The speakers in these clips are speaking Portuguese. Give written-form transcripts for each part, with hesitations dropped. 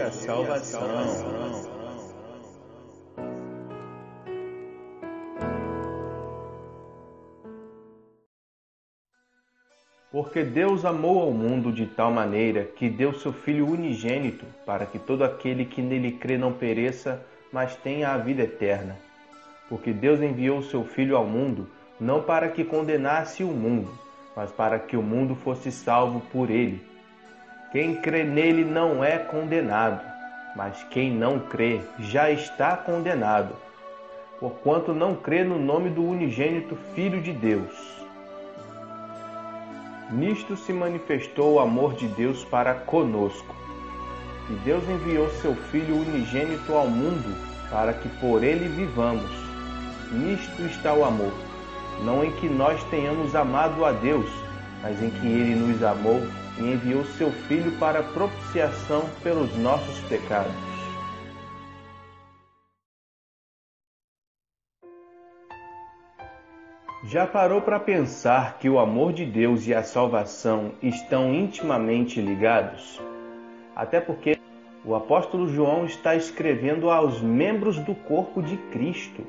e a salvação. Porque Deus amou ao mundo de tal maneira que deu seu Filho unigênito, para que todo aquele que nele crê não pereça, mas tenha a vida eterna. Porque Deus enviou seu Filho ao mundo, não para que condenasse o mundo, mas para que o mundo fosse salvo por ele. Quem crê nele não é condenado, mas quem não crê já está condenado, porquanto não crê no nome do unigênito Filho de Deus. Nisto se manifestou o amor de Deus para conosco, que Deus enviou seu Filho unigênito ao mundo para que por ele vivamos. Nisto está o amor, não em que nós tenhamos amado a Deus, mas em que ele nos amou e enviou seu Filho para propiciação pelos nossos pecados. Já parou para pensar que o amor de Deus e a salvação estão intimamente ligados? Até porque o apóstolo João está escrevendo aos membros do corpo de Cristo,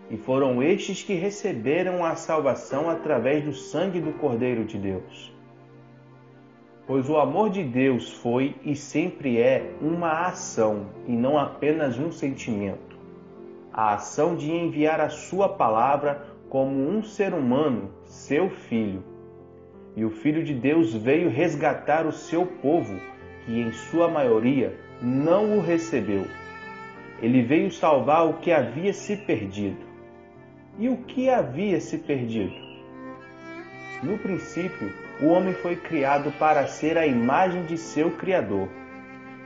e foram estes que receberam a salvação através do sangue do Cordeiro de Deus. Pois o amor de Deus foi e sempre é uma ação e não apenas um sentimento. A ação de enviar a sua palavra como um ser humano, seu Filho. E o Filho de Deus veio resgatar o seu povo, que em sua maioria não o recebeu. Ele veio salvar o que havia se perdido. E o que havia se perdido? No princípio, o homem foi criado para ser a imagem de seu Criador.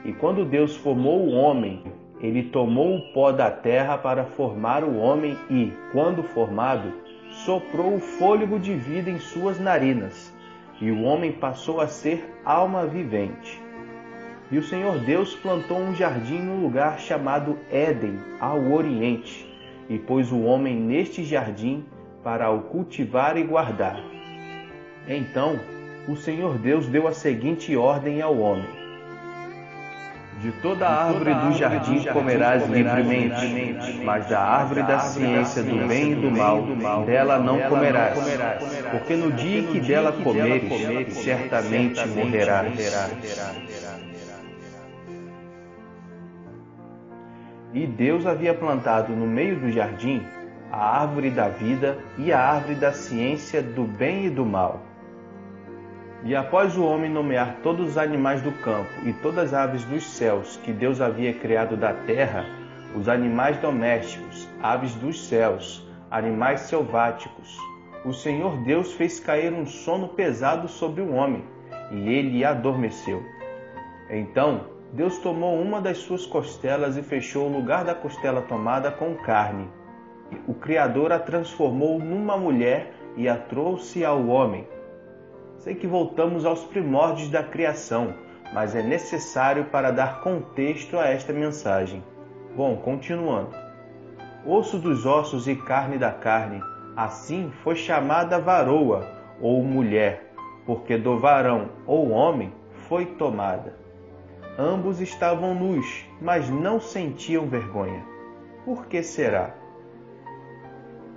E quando Deus formou o homem, ele tomou o pó da terra para formar o homem e, quando formado, soprou o fôlego de vida em suas narinas, e o homem passou a ser alma vivente. E o Senhor Deus plantou um jardim no lugar chamado Éden, ao oriente, e pôs o homem neste jardim para o cultivar e guardar. Então, o Senhor Deus deu a seguinte ordem ao homem: de toda a árvore do jardim comerás livremente, mas da árvore da ciência do bem e do mal, dela não comerás, porque no dia em que dela comeres, certamente morrerás. E Deus havia plantado no meio do jardim a árvore da vida e a árvore da ciência do bem e do mal. E após o homem nomear todos os animais do campo e todas as aves dos céus que Deus havia criado da terra, os animais domésticos, aves dos céus, animais selváticos, o Senhor Deus fez cair um sono pesado sobre o homem, e ele adormeceu. Então Deus tomou uma das suas costelas e fechou o lugar da costela tomada com carne. O Criador a transformou numa mulher e a trouxe ao homem. Sei que voltamos aos primórdios da criação, mas é necessário para dar contexto a esta mensagem. Bom, continuando. Osso dos ossos e carne da carne, assim foi chamada varoa, ou mulher, porque do varão ou homem foi tomada. Ambos estavam nus, mas não sentiam vergonha. Por que será?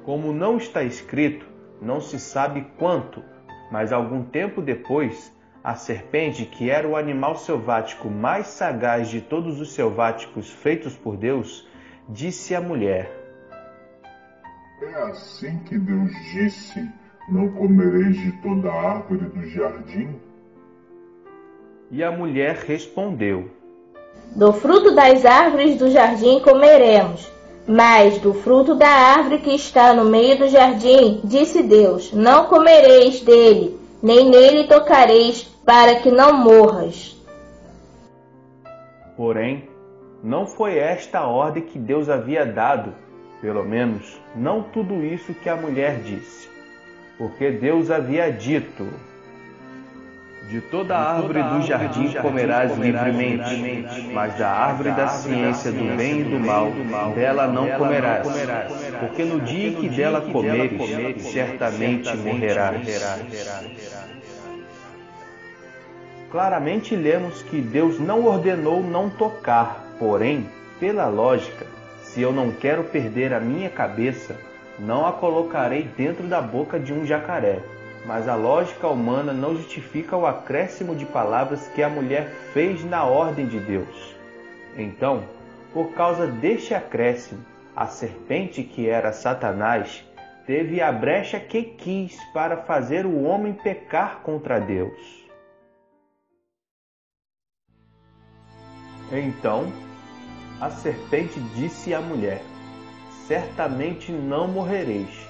Como não está escrito, não se sabe quanto, mas algum tempo depois, a serpente, que era o animal selvático mais sagaz de todos os selváticos feitos por Deus, disse à mulher: É assim que Deus disse: não comereis de toda a árvore do jardim? E a mulher respondeu: do fruto das árvores do jardim comeremos, mas do fruto da árvore que está no meio do jardim, disse Deus, não comereis dele, nem nele tocareis, para que não morras. Porém, não foi esta a ordem que Deus havia dado, pelo menos não tudo isso que a mulher disse, porque Deus havia dito: de toda a árvore do jardim comerás livremente, mas da árvore da ciência do bem e do mal, dela não comerás, porque no dia que dela comeres, certamente morrerás. Claramente lemos que Deus não ordenou não tocar, porém, pela lógica, se eu não quero perder a minha cabeça, não a colocarei dentro da boca de um jacaré. Mas a lógica humana não justifica o acréscimo de palavras que a mulher fez na ordem de Deus. Então, por causa deste acréscimo, a serpente, que era Satanás, teve a brecha que quis para fazer o homem pecar contra Deus. Então, a serpente disse à mulher: certamente não morrereis,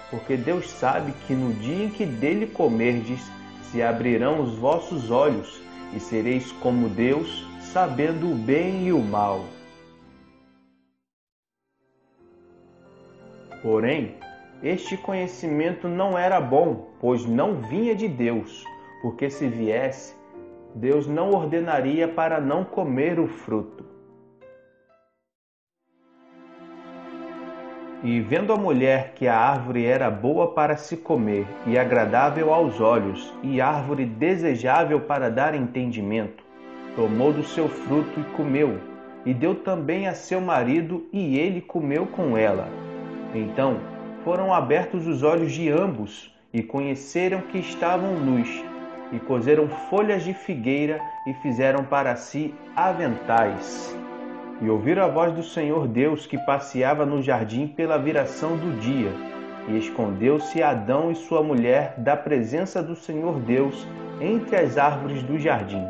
porque Deus sabe que no dia em que dele comerdes, se abrirão os vossos olhos, e sereis como Deus, sabendo o bem e o mal. Porém, este conhecimento não era bom, pois não vinha de Deus, porque se viesse, Deus não ordenaria para não comer o fruto. E vendo a mulher que a árvore era boa para se comer, e agradável aos olhos, e árvore desejável para dar entendimento, tomou do seu fruto e comeu, e deu também a seu marido, e ele comeu com ela. Então foram abertos os olhos de ambos, e conheceram que estavam nus, e coseram folhas de figueira, e fizeram para si aventais. E ouviram a voz do Senhor Deus, que passeava no jardim pela viração do dia. E escondeu-se Adão e sua mulher da presença do Senhor Deus entre as árvores do jardim.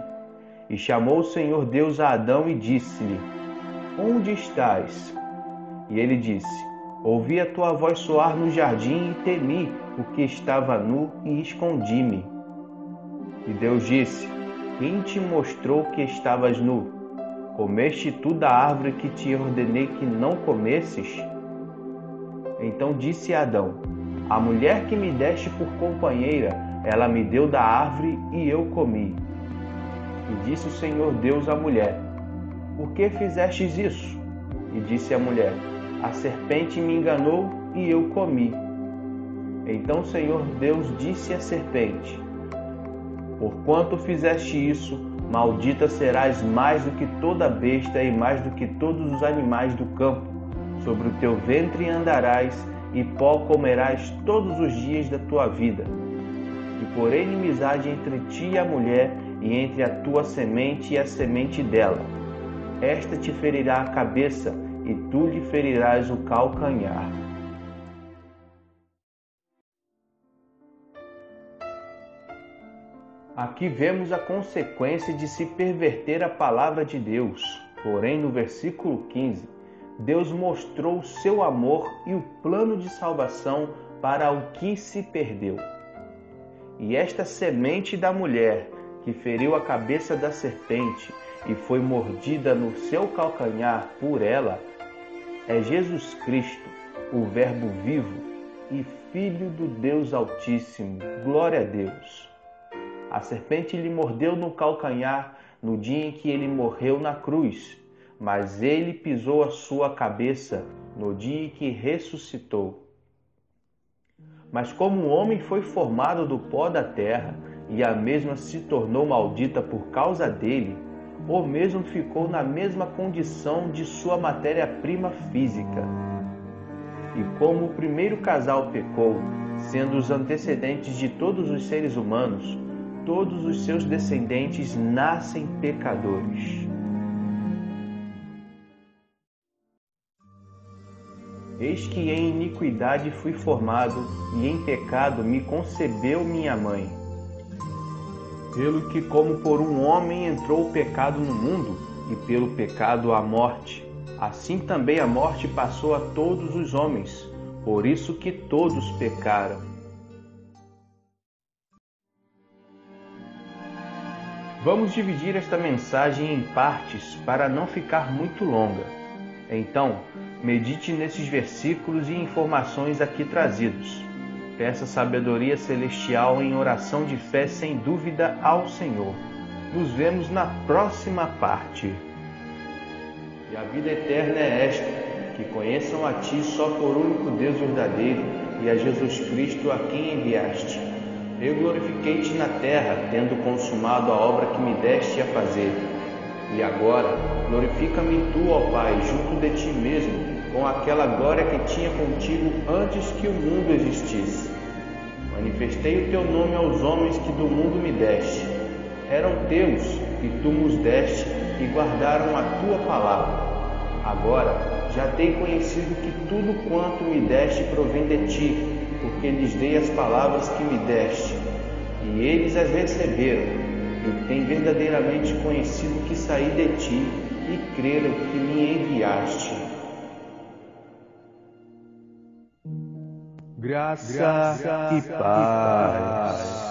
E chamou o Senhor Deus a Adão e disse-lhe: onde estás? E ele disse: ouvi a tua voz soar no jardim e temi, porque estava nu e escondi-me. E Deus disse: quem te mostrou que estavas nu? Comeste tu da árvore que te ordenei que não comesses? Então disse Adão: a mulher que me deste por companheira, ela me deu da árvore e eu comi. E disse o Senhor Deus à mulher: por que fizestes isso? E disse a mulher: a serpente me enganou e eu comi. Então o Senhor Deus disse à serpente: porquanto fizeste isso, maldita serás mais do que toda besta e mais do que todos os animais do campo. Sobre o teu ventre andarás, e pó comerás todos os dias da tua vida. E porém inimizade entre ti e a mulher, e entre a tua semente e a semente dela. Esta te ferirá a cabeça, e tu lhe ferirás o calcanhar. Aqui vemos a consequência de se perverter a palavra de Deus. Porém, no versículo 15, Deus mostrou o seu amor e o plano de salvação para o que se perdeu. E esta semente da mulher, que feriu a cabeça da serpente e foi mordida no seu calcanhar por ela, é Jesus Cristo, o Verbo vivo e Filho do Deus Altíssimo. Glória a Deus! A serpente lhe mordeu no calcanhar no dia em que ele morreu na cruz, mas ele pisou a sua cabeça no dia em que ressuscitou. Mas como o homem foi formado do pó da terra, e a mesma se tornou maldita por causa dele, o mesmo ficou na mesma condição de sua matéria-prima física. E como o primeiro casal pecou, sendo os antecedentes de todos os seres humanos, todos os seus descendentes nascem pecadores. Eis que em iniquidade fui formado, e em pecado me concebeu minha mãe. Pelo que, como por um homem entrou o pecado no mundo, e pelo pecado a morte, assim também a morte passou a todos os homens, por isso que todos pecaram. Vamos dividir esta mensagem em partes para não ficar muito longa. Então, medite nesses versículos e informações aqui trazidos. Peça sabedoria celestial em oração de fé sem dúvida ao Senhor. Nos vemos na próxima parte. E a vida eterna é esta, que conheçam a Ti só por único Deus verdadeiro e a Jesus Cristo a quem enviaste. Eu glorifiquei-te na terra, tendo consumado a obra que me deste a fazer. E agora, glorifica-me tu, ó Pai, junto de ti mesmo, com aquela glória que tinha contigo antes que o mundo existisse. Manifestei o teu nome aos homens que do mundo me deste. Eram teus, e tu nos deste, e guardaram a tua palavra. Agora, já tenho conhecido que tudo quanto me deste provém de ti, porque lhes dei as palavras que me deste, e eles as receberam, e têm verdadeiramente conhecido que saí de ti, e creram que me enviaste. Graça e paz.